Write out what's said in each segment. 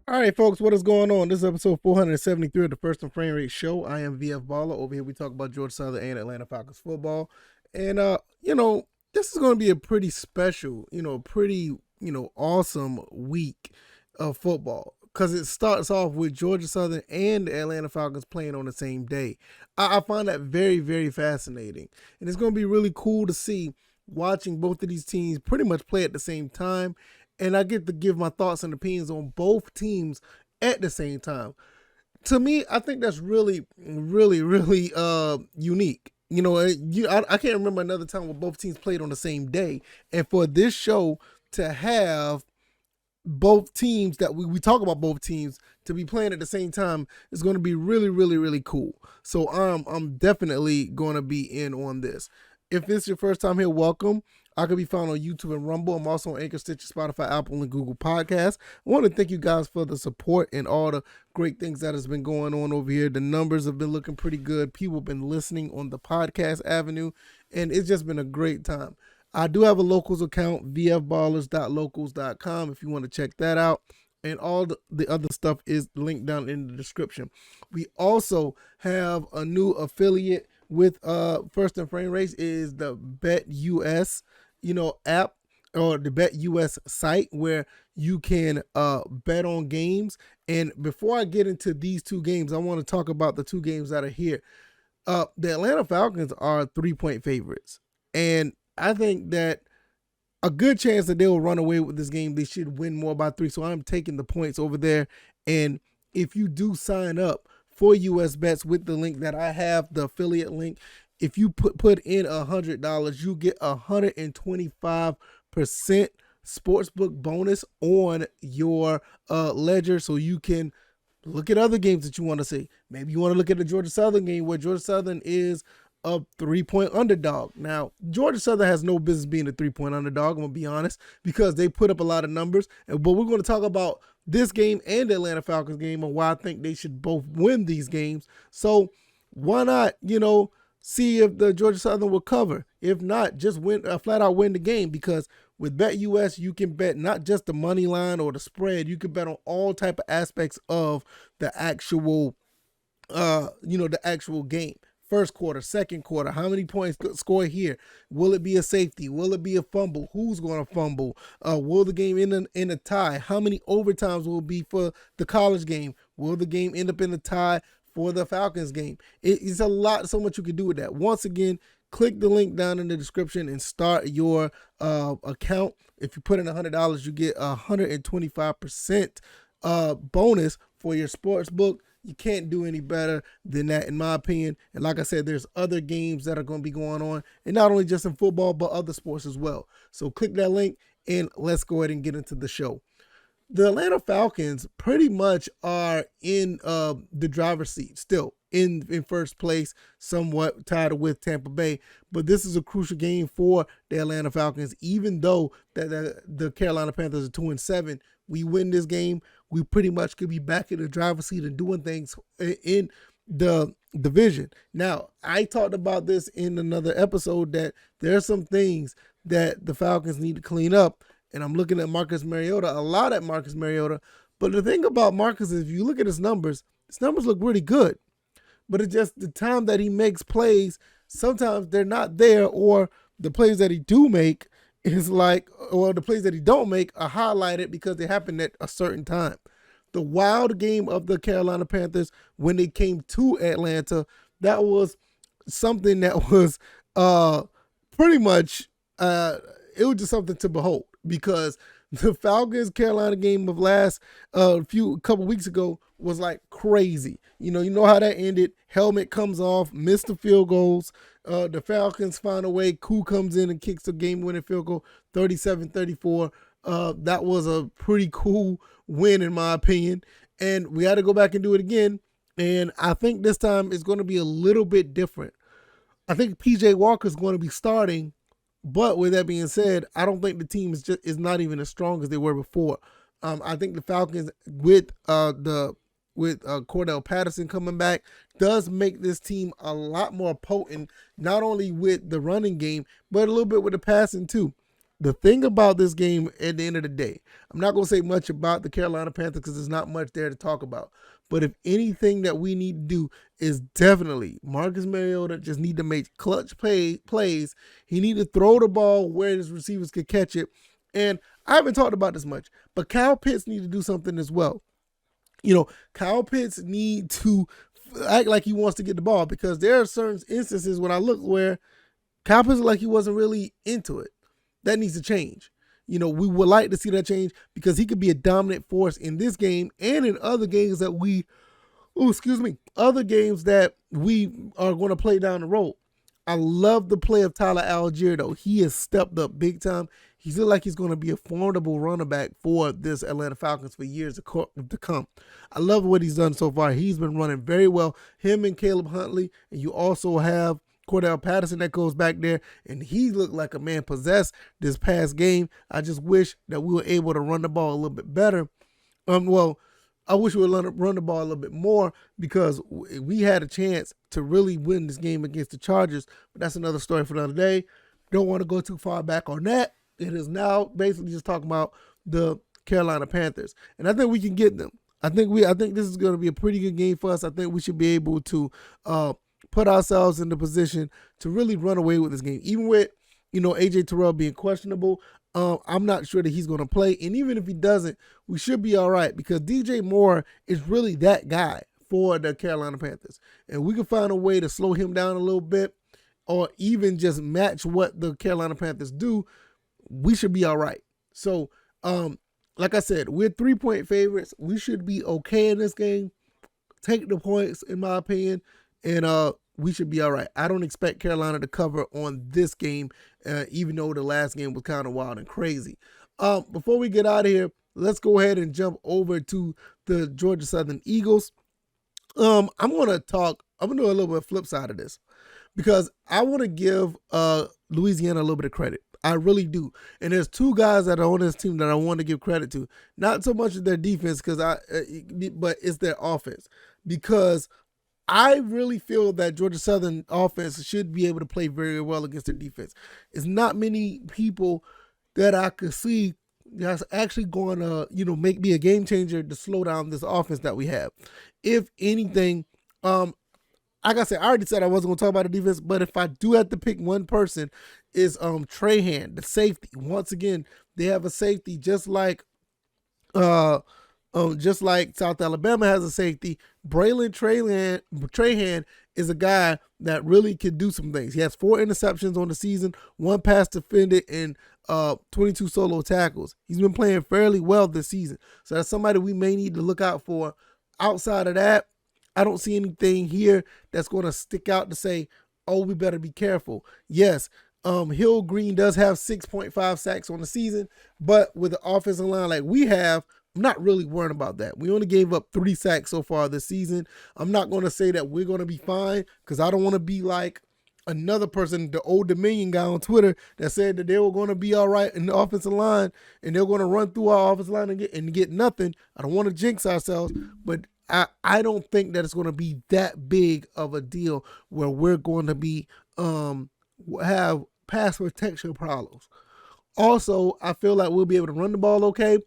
All right, folks, what is going on? This is episode 473 of the First and Frame Rate Show. I am VF Baller. Over here, we talk about Georgia Southern and Atlanta Falcons football. And, this is going to be a pretty special, pretty, awesome week of football because it starts off with Georgia Southern and the Atlanta Falcons playing on the same day. I find that very, very fascinating. And it's going to be really cool to see watching both of these teams pretty much play at the same time, and I get to give my thoughts and opinions on both teams at the same time. To me, I think that's really, really, really unique. I can't remember another time where both teams played on the same day, and for this show to have both teams that we talk about both teams to be playing at the same time is going to be really, really, really cool. So I'm definitely going to be in on this. If it's your first time here, welcome. I can be found on YouTube and Rumble. I'm also on Anchor, Stitcher, Spotify, Apple, and Google Podcasts. I want to thank you guys for the support and all the great things that has been going on over here. The numbers have been looking pretty good. People have been listening on the podcast avenue, and it's just been a great time. I do have a locals account, vfballers.locals.com, if you want to check that out. And all the other stuff is linked down in the description. We also have a new affiliate with First and Frame Race is the BetUS, app, or the BetUS site where you can bet on games. And before I get into these two games, I want to talk about the two games that are here. The Atlanta Falcons are 3-point favorites, and I think that a good chance that they will run away with this game. They should win more by 3, so I'm taking the points over there. And if you do sign up for US bets with the link that I have, the affiliate link, if you put in $100, you get 125% sportsbook bonus on your ledger, so you can look at other games that you want to see. Maybe you want to look at the Georgia Southern game where Georgia Southern is a 3-point underdog. Now, Georgia Southern has no business being a 3-point underdog, I'm going to be honest, because they put up a lot of numbers. But we're going to talk about this game and the Atlanta Falcons game and why I think they should both win these games. So why not, see if the Georgia Southern will cover. If not, just flat out win the game, because with BetUS, you can bet not just the money line or the spread. You can bet on all type of aspects of the actual, the actual game. First quarter, second quarter, how many points score here? Will it be a safety? Will it be a fumble? Who's going to fumble? Will the game end in a tie? How many overtimes will it be for the college game? Will the game end up in a tie for the Falcons game? It's so much you can do with that. Once again, click the link down in the description and start your account. If you put in $100, you get 125% bonus for your sports book. You can't do any better than that, in my opinion. And like I said, there's other games that are going to be going on, and not only just in football, but other sports as well. So click that link, and let's go ahead and get into the show. The Atlanta Falcons pretty much are in the driver's seat still, in first place, somewhat tied with Tampa Bay. But this is a crucial game for the Atlanta Falcons. Even though the Carolina Panthers are 2-7, we win this game, we pretty much could be back in the driver's seat and doing things in the division. Now, I talked about this in another episode that there are some things that the Falcons need to clean up. And I'm looking at Marcus Mariota, a lot at Marcus Mariota. But the thing about Marcus is, if you look at his numbers look really good. But it's just the time that he makes plays, sometimes they're not there, or the plays that he do make is the plays that he don't make are highlighted because they happen at a certain time. The wild game of the Carolina Panthers when they came to Atlanta, that was something that was pretty much, it was just something to behold, because the Falcons Carolina game of last couple weeks ago was like crazy. You know how that ended. Helmet comes off, missed the field goals. The Falcons find a way. Koo comes in and kicks the game-winning field goal, 37-34. That was a pretty cool win, in my opinion. And we had to go back and do it again. And I think this time it's going to be a little bit different. I think P.J. Walker is going to be starting. But with that being said, I don't think the team is not even as strong as they were before. I think the Falcons with Cordell Patterson coming back does make this team a lot more potent, not only with the running game, but a little bit with the passing too. the thing about this game at the end of the day, I'm not going to say much about the Carolina Panthers because there's not much there to talk about. But if anything that we need to do is definitely Marcus Mariota just need to make clutch plays. He need to throw the ball where his receivers could catch it. And I haven't talked about this much, but Kyle Pitts need to do something as well. Kyle Pitts need to act like he wants to get the ball, because there are certain instances when I look where Kyle Pitts like he wasn't really into it. That needs to change. We would like to see that change, because he could be a dominant force in this game and in other games that other games that we are going to play down the road. I love the play of Tyler Algier, though. He has stepped up big time. He feels like he's going to be a formidable running back for this Atlanta Falcons for years to come. I love what he's done so far. He's been running very well. Him and Caleb Huntley, and you also have Cordell Patterson that goes back there, and he looked like a man possessed this past game. I just wish that we were able to run the ball a little bit better. I wish we would run the ball a little bit more, because we had a chance to really win this game against the Chargers. But that's another story for another day. Don't want to go too far back on that. It is now basically just talking about the Carolina Panthers, and I think we can get them. I think this is going to be a pretty good game for us. I think we should be able to put ourselves in the position to really run away with this game, even with AJ Terrell being questionable. I'm not sure that he's going to play, and even if he doesn't, we should be all right, because DJ Moore is really that guy for the Carolina Panthers, and we can find a way to slow him down a little bit, or even just match what the Carolina Panthers do. We should be all right. So, like I said, we're 3-point favorites. We should be okay in this game. Take the points, in my opinion, and we should be all right. I don't expect Carolina to cover on this game, even though the last game was kind of wild and crazy. Before we get out of here, let's go ahead and jump over to the Georgia Southern Eagles. I'm going to do a little bit of flip side of this, because I want to give Louisiana a little bit of credit. I really do. And there's two guys that are on this team that I want to give credit to. Not so much their defense, but it's their offense. Because I really feel that Georgia Southern offense should be able to play very well against their defense. It's not many people that I could see that's actually going to, make me a game changer to slow down this offense that we have. If anything, like I said, I already said I wasn't going to talk about the defense, but if I do have to pick one person, is Trahan, the safety. Once again, they have a safety just like South Alabama has a safety. Braylon Trahan is a guy that really can do some things. He has 4 interceptions on the season, 1 pass defended, and 22 solo tackles. He's been playing fairly well this season. So that's somebody we may need to look out for. Outside of that, I don't see anything here that's going to stick out to say, oh, we better be careful. Yes, Hill Green does have 6.5 sacks on the season, but with the offensive line like we have, I'm not really worried about that. We only gave up 3 sacks so far this season. I'm not going to say that we're going to be fine, because I don't want to be like another person, the Old Dominion guy on Twitter, that said that they were going to be all right in the offensive line and they're going to run through our offensive line and get nothing. I don't want to jinx ourselves, but I don't think that it's going to be that big of a deal where we're going to be have pass protection problems. Also, I feel like we'll be able to run the ball okay.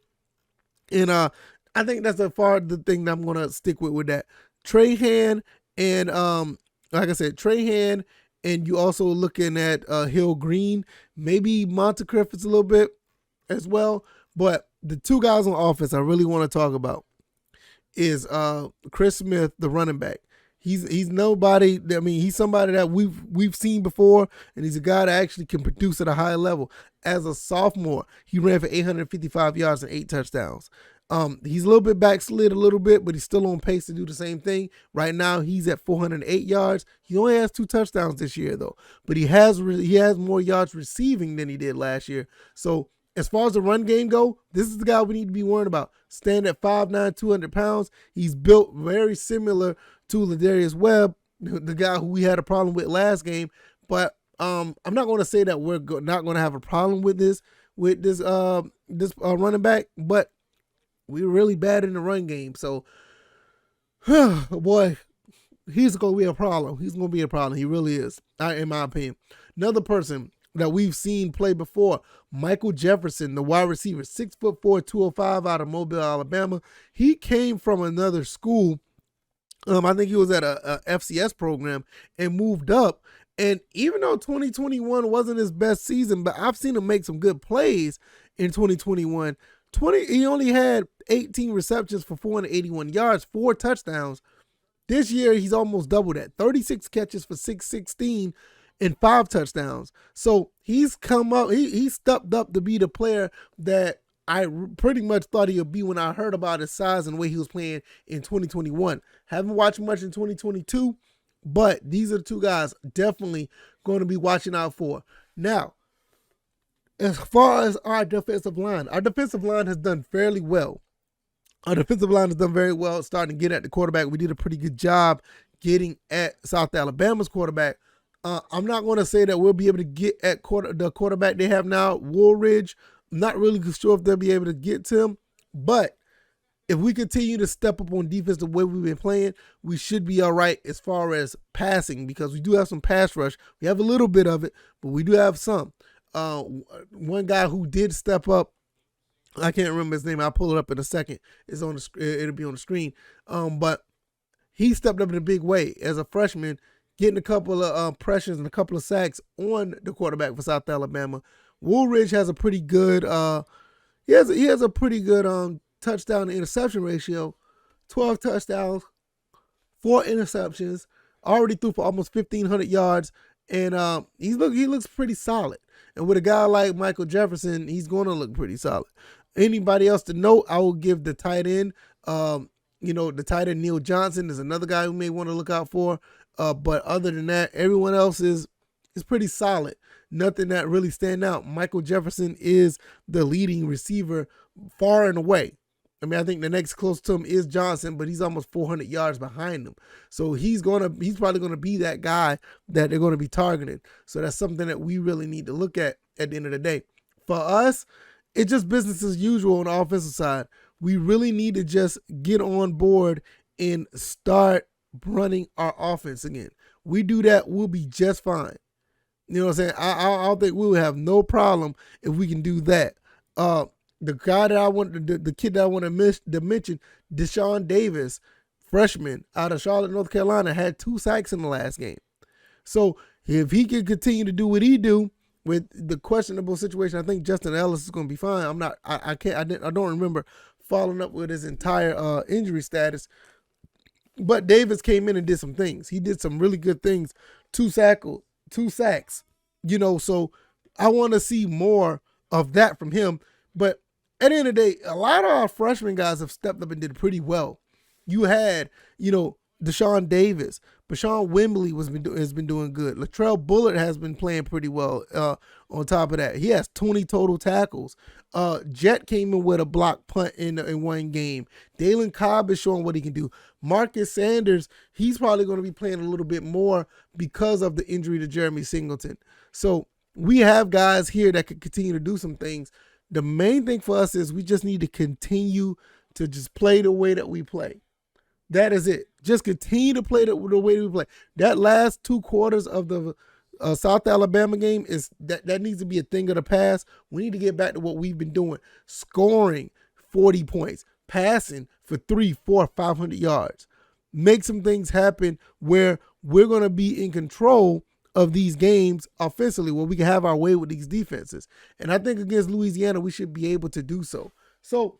And I think that's the thing that I'm going to stick with that. Trahan and, like I said, Trahan, and you also looking at Hill Green, maybe Montecriff is a little bit as well. But the 2 guys on offense I really want to talk about is Chris Smith, the running back. He's nobody. I mean, he's somebody that we've seen before, and he's a guy that actually can produce at a high level. As a sophomore, he ran for 855 yards and 8 touchdowns. He's a little bit backslid a little bit, but he's still on pace to do the same thing. Right now, he's at 408 yards. He only has 2 touchdowns this year, though, but he has more yards receiving than he did last year. So as far as the run game go, this is the guy we need to be worried about. Stand at 5'9", 200 pounds. He's built very similar to Ladarius Webb, the guy who we had a problem with last game. But I'm not going to say that we're not going to have a problem with this running back, but we're really bad in the run game. So, boy, he's going to be a problem. He's going to be a problem. He really is, in my opinion. Another person that we've seen play before. Michael Jefferson, the wide receiver, 6'4", 205 out of Mobile, Alabama. He came from another school. I think he was at a FCS program and moved up. And even though 2021 wasn't his best season, but I've seen him make some good plays in 2021. He only had 18 receptions for 481 yards, 4 touchdowns. This year, he's almost doubled that. 36 catches for 616 and 5 touchdowns. So he's come up, he stepped up to be the player that I pretty much thought he would be when I heard about his size and the way he was playing in 2021. Haven't watched much in 2022, but these are the two guys definitely going to be watching out for. Now, as far as our defensive line has done fairly well. Our defensive line has done very well starting to get at the quarterback. We did a pretty good job getting at South Alabama's quarterback. I'm not going to say that we'll be able to get at the quarterback they have now, Woolridge. I'm not really sure if they'll be able to get to him. But if we continue to step up on defense the way we've been playing, we should be all right as far as passing, because we do have some pass rush. We have a little bit of it, but we do have some. One guy who did step up, I can't remember his name. I'll pull it up in a second. It's on it'll be on the screen. But he stepped up in a big way as a freshman, getting a couple of pressures and a couple of sacks on the quarterback for South Alabama. Woolridge has a pretty good he has a pretty good touchdown to interception ratio. 12 touchdowns, 4 interceptions, already threw for almost 1,500 yards, and he looks pretty solid. And with a guy like Michael Jefferson, he's going to look pretty solid. Anybody else to note, I will give the tight end. The tight end Neil Johnson is another guy who may want to look out for. But other than that, everyone else is pretty solid. Nothing that really stand out. Michael Jefferson is the leading receiver far and away. I mean, I think the next close to him is Johnson, but he's almost 400 yards behind him. So he's probably gonna be that guy that they're gonna be targeting. So that's something that we really need to look at the end of the day. For us, it's just business as usual on the offensive side. We really need to just get on board and start running our offense again. We do that, we'll be just fine. You know what I'm saying? I think we will have no problem if we can do that. The guy that I want, the kid that I want to mention, Deshaun Davis, freshman out of Charlotte, North Carolina, had 2 sacks in the last game. So if he can continue to do what he do with the questionable situation, I think Justin Ellis is going to be fine. I don't remember following up with his entire injury status. But Davis came in and did some things. He did some really good things. 2 sacks. So I want to see more of that from him. But at the end of the day, a lot of our freshman guys have stepped up and did pretty well. You had, Deshaun Davis, Bashawn Wembley has been doing good. Latrell Bullard has been playing pretty well. On top of that, he has 20 total tackles. Jet came in with a block punt in one game. Dalen Cobb is showing what he can do. Marcus Sanders, he's probably going to be playing a little bit more because of the injury to Jeremy Singleton. So we have guys here that can continue to do some things. The main thing for us is we just need to continue to just play the way that we play. That is it. Just continue to play the way we play. That last 2 quarters of the South Alabama game that needs to be a thing of the past. We need to get back to what we've been doing. Scoring 40 points. Passing for 300, 400, 500 yards. Make some things happen where we're going to be in control of these games offensively, where we can have our way with these defenses. And I think against Louisiana, we should be able to do so. So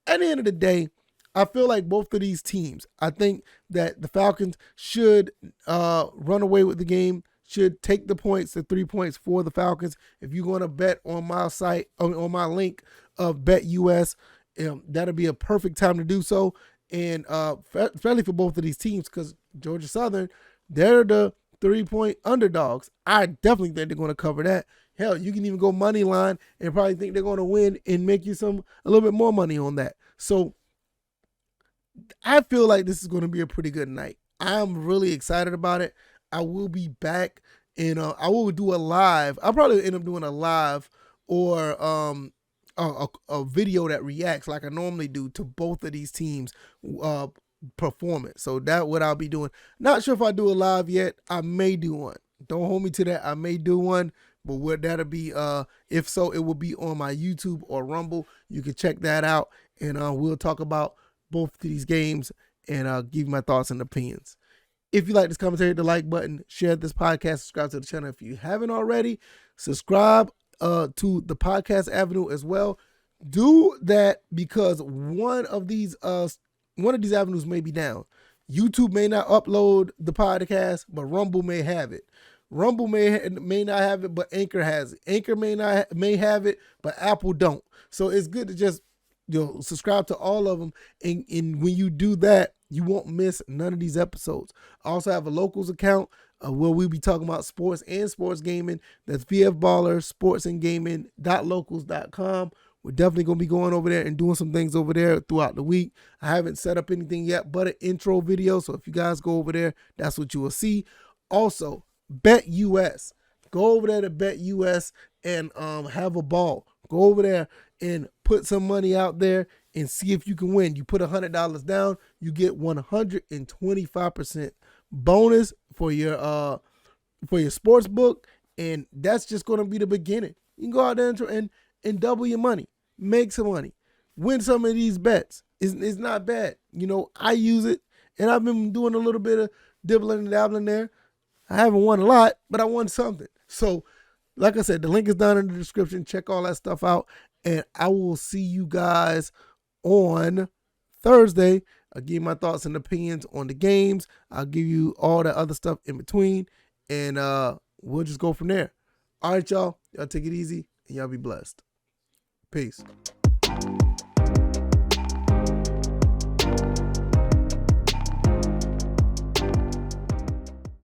at the end of the day, I feel like both of these teams, I think that the Falcons should run away with the game, should take the points, the 3 points for the Falcons. If you're going to bet on my site, on my link of BetUS, that'll be a perfect time to do so. And especially for both of these teams, because Georgia Southern, they're the 3-point underdogs. I definitely think they're going to cover that. Hell, you can even go money line and probably think they're going to win and make you a little bit more money on that. So I feel like this is going to be a pretty good night. I'm really excited about it. I will be back and I will do a live. I'll probably end up doing a live or a video that reacts like I normally do to both of these teams' performance. So that's what I'll be doing. Not sure if I do a live yet. I may do one. Don't hold me to that. I may do one, But that'll be if so, it will be on my YouTube or Rumble. You can check that out, and we'll talk about both of these games and give you my thoughts and opinions. If you like this commentary, hit the like button, share this podcast, subscribe to the channel if you haven't already. Subscribe to the podcast avenue as well. Do that because one of these avenues may be down. YouTube may not upload the podcast, but Rumble may have it. Rumble may not have it, but Anchor has it. Anchor may have it, but Apple don't. So it's good to just subscribe to all of them, and when you do that, you won't miss none of these episodes. I also have a Locals account where we'll be talking about sports and sports gaming. That's VF Baller Sports and Gaming.locals.com. We're definitely going to be going over there and doing some things over there throughout the week. I haven't set up anything yet but an intro video. So if you guys go over there, that's what you will see. Also, BetUS. Go over there to BetUS and have a ball. Go over there and put some money out there and see if you can win. You put $100 down, you get 125% bonus for your sports book, and that's just going to be the beginning. You can go out there and double your money. Make some money. Win some of these bets. It's not bad. I use it, and I've been doing a little bit of dibbling and dabbling there. I haven't won a lot, but I won something. So, like I said, the link is down in the description. Check all that stuff out, and I will see you guys on Thursday. I'll give you my thoughts and opinions on the games. I'll give you all the other stuff in between, and we'll just go from there. All right, y'all. Y'all take it easy, and y'all be blessed. Peace.